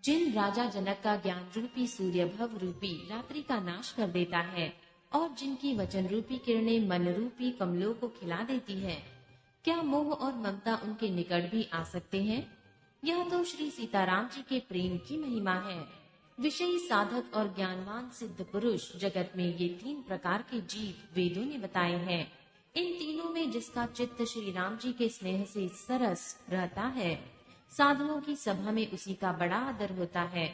जिन राजा जनक का ज्ञान रूपी सूर्य भव रूपी रात्रि का नाश कर देता है और जिनकी वचन रूपी किरणें मन रूपी कमलों को खिला देती है, क्या मोह और ममता उनके निकट भी आ सकते हैं? यह तो श्री सीताराम जी के प्रेम की महिमा है। विषयी साधक और ज्ञानवान सिद्ध पुरुष जगत में ये 3 प्रकार के जीव वेदों ने बताए हैं। इन तीनों में जिसका चित्त श्री राम जी के स्नेह से सरस रहता है, साधुओं की सभा में उसी का बड़ा आदर होता है।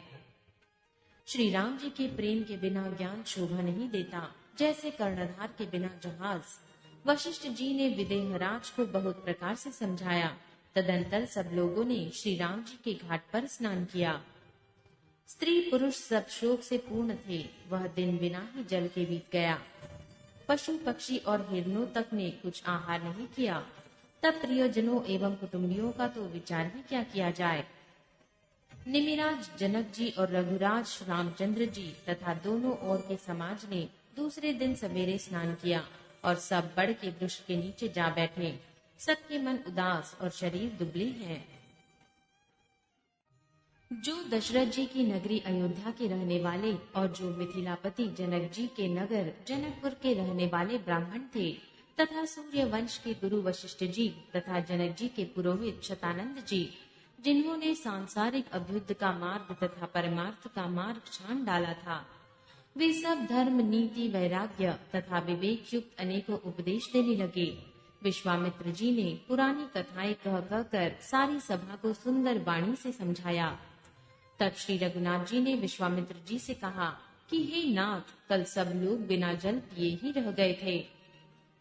श्री राम जी के प्रेम के बिना ज्ञान शोभा नहीं देता, जैसे कर्णधार के बिना जहाज। वशिष्ठ जी ने विदेहराज को बहुत प्रकार से समझाया। तदंतर सब लोगों ने श्री राम जी के घाट पर स्नान किया। स्त्री पुरुष सब शोक से पूर्ण थे। वह दिन बिना ही जल के बीत गया। पशु पक्षी और हिरणों तक ने कुछ आहार नहीं किया। तब प्रियजनों एवं कुटुंबियों का तो विचार ही क्या किया जाए। निमिराज जनक जी और रघुराज रामचंद्र जी तथा दोनों ओर के समाज ने दूसरे दिन सवेरे स्नान किया और सब बड़ के वृक्ष के नीचे जा बैठे। सबके मन उदास और शरीर दुबले हैं। जो दशरथ जी की नगरी अयोध्या के रहने वाले और जो मिथिलापति जनक जी के नगर जनकपुर के रहने वाले ब्राह्मण थे तथा सूर्य वंश के गुरु वशिष्ठ जी तथा जनक जी के पुरोहित शतानंद जी, जिन्होंने सांसारिक अभ्युदय का मार्ग तथा परमार्थ का मार्ग छान डाला था, वे सब धर्म नीति वैराग्य तथा विवेक युक्त अनेकों उपदेश देने लगे। विश्वामित्र जी ने पुरानी कथाएं कह कर सारी सभा को सुंदर वाणी से समझाया। तब श्री रघुनाथ जी ने विश्वामित्र जी से कहा कि हे नाथ, कल सब लोग बिना जल पिए ही रह गए थे।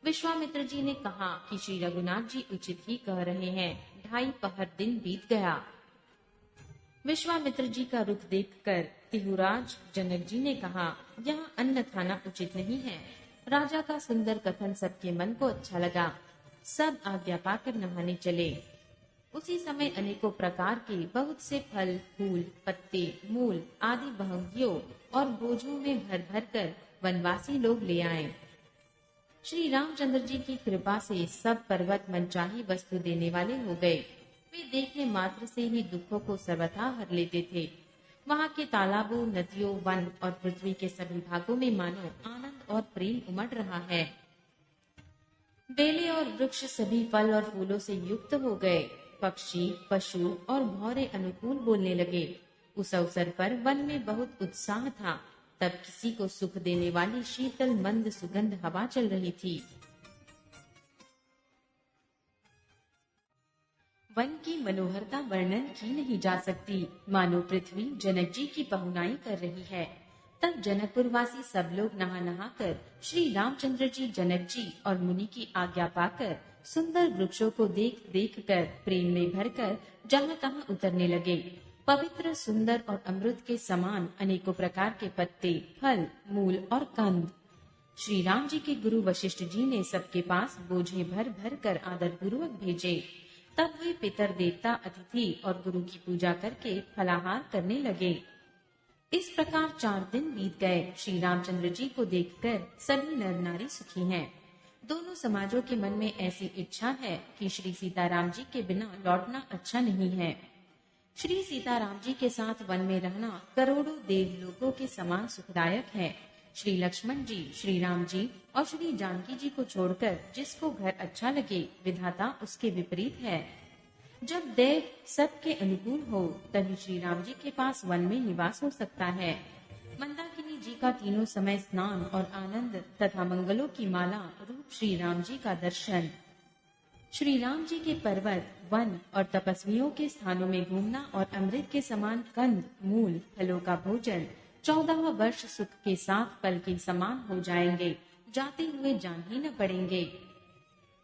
विश्वामित्र जी ने कहा कि श्री रघुनाथ जी उचित ही कह रहे हैं। 2.5 पहर दिन बीत गया। विश्वामित्र जी का रुख देखकर तिहुराज जनक जी ने कहा, यहाँ अन्न खाना उचित नहीं है। राजा का सुंदर कथन सबके मन को अच्छा लगा। सब आज्ञा पाकर नहाने चले। उसी समय अनेकों प्रकार के बहुत से फल फूल पत्ते मूल आदि बहंगियों और बोझों में भर भर कर वनवासी लोग ले आए। श्री रामचंद्र जी की कृपा से सब पर्वत मनचाही वस्तु देने वाले हो गए। वे देखने मात्र से ही दुखों को सर्वथा हर लेते थे। वहाँ के तालाबों, नदियों, वन और पृथ्वी के सभी भागों में मानो आनंद और प्रेम उमड़ रहा है। बेले और वृक्ष सभी फल और फूलों से युक्त हो गए। पक्षी, पशु और भौरे अनुकूल बोलने लगे। उस अवसर पर वन में बहुत उत्साह था। तब किसी को सुख देने वाली शीतल मंद सुगंध हवा चल रही थी। वन की मनोहरता वर्णन की नहीं जा सकती। मानो पृथ्वी जनक जी की पहुनाई कर रही है। तब जनकपुर वासी सब लोग नहा नहा कर श्री रामचंद्र जी, जनक जी और मुनि की आज्ञा पाकर सुंदर वृक्षों को देख देख कर प्रेम में भरकर जहाँ तहाँ उतरने लगे। पवित्र, सुंदर और अमृत के समान अनेकों प्रकार के पत्ते, फल, मूल और कंद श्री राम जी के गुरु वशिष्ठ जी ने सबके पास बोझे भर भर कर आदर पूर्वक भेजे। तब वे पितर, देवता, अतिथि और गुरु की पूजा करके फलाहार करने लगे। इस प्रकार 4 दिन बीत गए। श्री रामचंद्र जी को देखकर सभी नर नारी सुखी हैं। दोनों समाजों के मन में ऐसी इच्छा है कि श्री सीताराम जी के बिना लौटना अच्छा नहीं है। श्री सीताराम जी के साथ वन में रहना करोड़ों देवलोकों के समान सुखदायक है। श्री लक्ष्मण जी, श्री राम जी और श्री जानकी जी को छोड़कर जिसको घर अच्छा लगे, विधाता उसके विपरीत है। जब देव सबके अनुकूल हो तभी श्री राम जी के पास वन में निवास हो सकता है। मंदाकिनी जी का तीनों समय स्नान और आनंद तथा मंगलों की माला रूप श्री राम जी का दर्शन, श्री राम जी के पर्वत, वन और तपस्वियों के स्थानों में घूमना और अमृत के समान कंद, मूल, फलों का भोजन 14 वर्ष सुख के साथ फल के समान हो जाएंगे। जाते हुए जान ही न पड़ेंगे।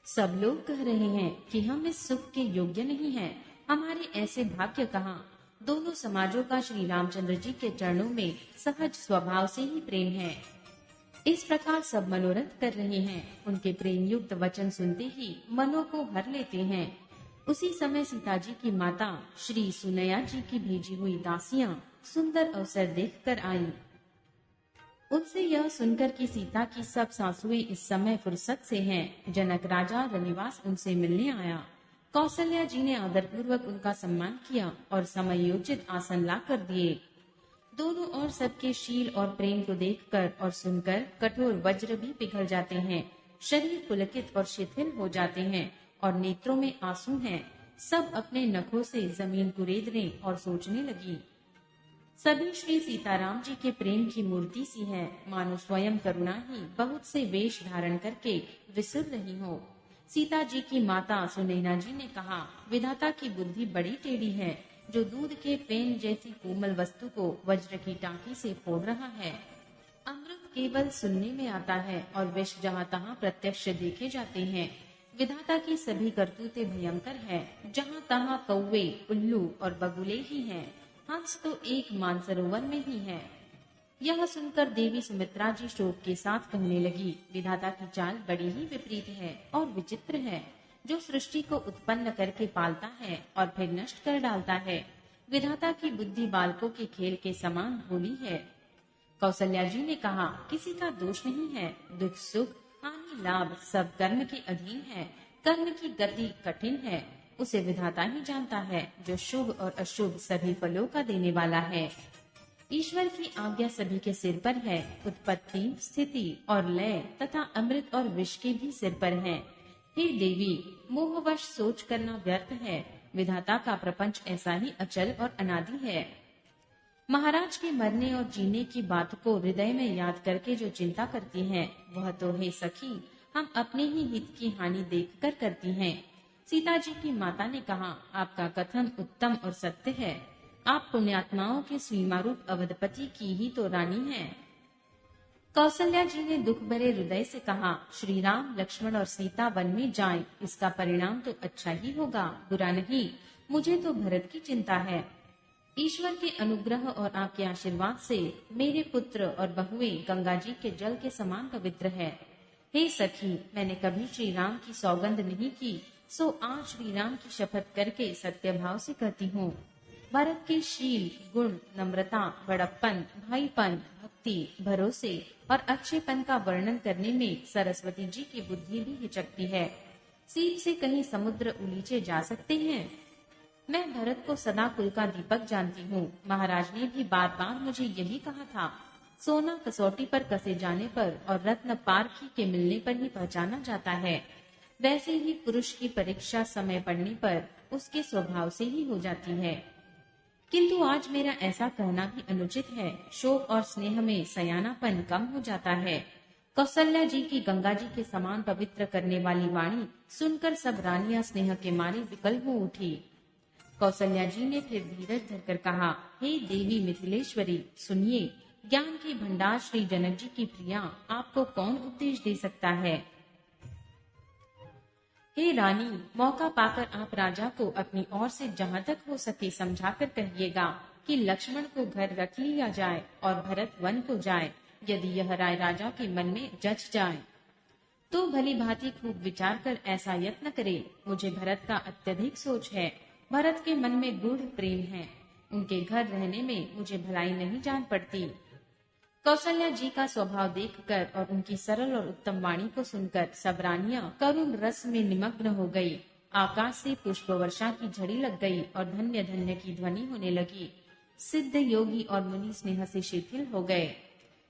सब लोग कह रहे हैं कि हम इस सुख के योग्य नहीं हैं। हमारे ऐसे भाग्य कहाँ। दोनों समाजों का श्री रामचंद्र जी के चरणों में सहज स्वभाव से ही प्रेम है। इस प्रकार सब मनोरथ कर रहे हैं। उनके प्रेम युक्त वचन सुनते ही मनों को हर लेते हैं। उसी समय सीता जी की माता श्री सुनैया जी की भेजी हुई दासियां सुंदर अवसर देखकर आईं। उनसे यह सुनकर कि सीता की सब सासुएं इस समय फुर्सत से हैं, जनक राजा रनिवास उनसे मिलने आया। कौशल्या जी ने आदरपूर्वक उनका सम्मान किया और समयोचित आसन ला कर दिए। दोनों और सबके शील और प्रेम को देखकर और सुनकर कठोर वज्र भी पिघल जाते हैं, शरीर पुलकित और शिथिल हो जाते हैं और नेत्रों में आंसू हैं। सब अपने नखों से जमीन कुरेदने और सोचने लगी। सभी श्री सीताराम जी के प्रेम की मूर्ति सी है, मानो स्वयं करुणा ही बहुत से वेश धारण करके विसुर रही हो। सीता जी की माता सुनैना जी ने कहा, विधाता की बुद्धि बड़ी टेढ़ी है, जो दूध के पेन जैसी कोमल वस्तु को वज्र की टांकी से फोड़ रहा है। अमृत केवल सुनने में आता है और विष जहाँ तहाँ प्रत्यक्ष देखे जाते हैं। विधाता की सभी करतूतें भयंकर है, जहाँ तहाँ कौवे, उल्लू और बगुले ही हैं। हंस तो एक मानसरोवर में ही है। यह सुनकर देवी सुमित्रा जी शोक के साथ कहने लगी, विधाता की चाल बड़ी ही विपरीत है और विचित्र है, जो सृष्टि को उत्पन्न करके पालता है और फिर नष्ट कर डालता है। विधाता की बुद्धि बालकों के खेल के समान भोली है। कौशल्या जी ने कहा, किसी का दोष नहीं है, दुख सुख हानि लाभ सब कर्म के अधीन है। कर्म की गति कठिन है, उसे विधाता ही जानता है, जो शुभ और अशुभ सभी फलों का देने वाला है। ईश्वर की आज्ञा सभी के सिर पर है। उत्पत्ति, स्थिति और लय तथा अमृत और विष के भी सिर पर है। हे देवी, मोहवश सोच करना व्यर्थ है। विधाता का प्रपंच ऐसा ही अचल और अनादि है। महाराज के मरने और जीने की बात को हृदय में याद करके जो चिंता करती हैं, वह तो हे सखी, हम अपने ही हित की हानि देखकर करती हैं। सीता जी की माता ने कहा, आपका कथन उत्तम और सत्य है। आप पुण्यात्माओं के सीमारूप अवधपति की ही तो रानी हैं। कौशल्या जी ने दुख भरे हृदय से कहा, श्री राम, लक्ष्मण और सीता वन में जाएं, इसका परिणाम तो अच्छा ही होगा, बुरा नहीं। मुझे तो भरत की चिंता है। ईश्वर के अनुग्रह और आपके आशीर्वाद से मेरे पुत्र और बहुएं गंगा जी के जल के समान पवित्र है। हे सखी, मैंने कभी श्री राम की सौगंध नहीं की, सो आज श्री राम की शपथ करके सत्य भाव से कहती हूँ। भरत के शील, गुण, नम्रता, बड़प्पन, भाईपन, भक्ति, भरोसे और अच्छेपन का वर्णन करने में सरस्वती जी की बुद्धि भी हिचकती है। सीप से कहीं समुद्र उलीचे जा सकते हैं। मैं भरत को सदा कुल का दीपक जानती हूँ। महाराज ने भी बार बार मुझे यही कहा था। सोना कसौटी पर कसे जाने पर और रत्न पारखी के मिलने पर ही पहचाना जाता है। वैसे ही पुरुष की परीक्षा समय पड़ने पर उसके स्वभाव से ही हो जाती है। किंतु आज मेरा ऐसा कहना भी अनुचित है। शोक और स्नेह में सयानापन कम हो जाता है। कौशल्या जी की गंगा जी के समान पवित्र करने वाली वाणी सुनकर सब रानियां स्नेह के मारे विकल हो उठी। कौशल्या जी ने फिर धीरज धरकर कहा, हे देवी मिथिलेश्वरी, सुनिए, ज्ञान के भंडार श्री जनक जी की प्रिया, आपको कौन उपदेश दे सकता है। हे रानी, मौका पाकर आप राजा को अपनी ओर से जहाँ तक हो सके समझाकर कहिएगा कि लक्ष्मण को घर रख लिया जाए और भरत वन को जाए। यदि यह राय राजा के मन में जच जाए तो भली भांति खूब विचार कर ऐसा यत्न करे। मुझे भरत का अत्यधिक सोच है। भरत के मन में गूढ़ प्रेम है। उनके घर रहने में मुझे भलाई नहीं जान पड़ती। कौशल्या जी का स्वभाव देखकर और उनकी सरल और उत्तम वाणी को सुनकर सब रानियां करुण रस में निमग्न हो गई। आकाश से पुष्प वर्षा की झड़ी लग गई और धन्य धन्य की ध्वनि होने लगी। सिद्ध योगी और मुनि स्नेह से शिथिल हो गए।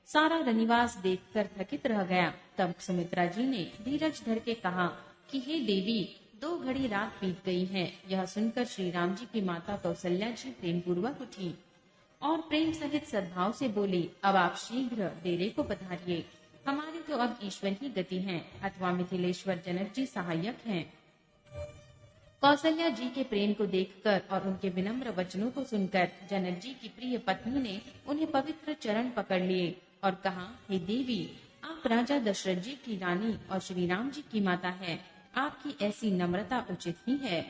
सारा रनिवास देखकर थकित रह गया। तब सुमित्रा जी ने धीरज धर के कहा कि हे देवी, 2 घड़ी रात बीत गई है। यह सुनकर श्री राम जी की माता कौशल्या जी प्रेम पूर्वक उठी और प्रेम सहित सद्भाव से बोली, अब आप शीघ्र डेरे को पधारिए। हमारी तो अब ईश्वर ही गति है अथवा मिथिलेश्वर जनक जी सहायक हैं। कौशल्या जी के प्रेम को देखकर और उनके विनम्र वचनों को सुनकर जनक जी की प्रिय पत्नी ने उन्हें पवित्र चरण पकड़ लिए और कहा, हे देवी, आप राजा दशरथ जी की रानी और श्री राम जी की माता है। आपकी ऐसी नम्रता उचित ही है।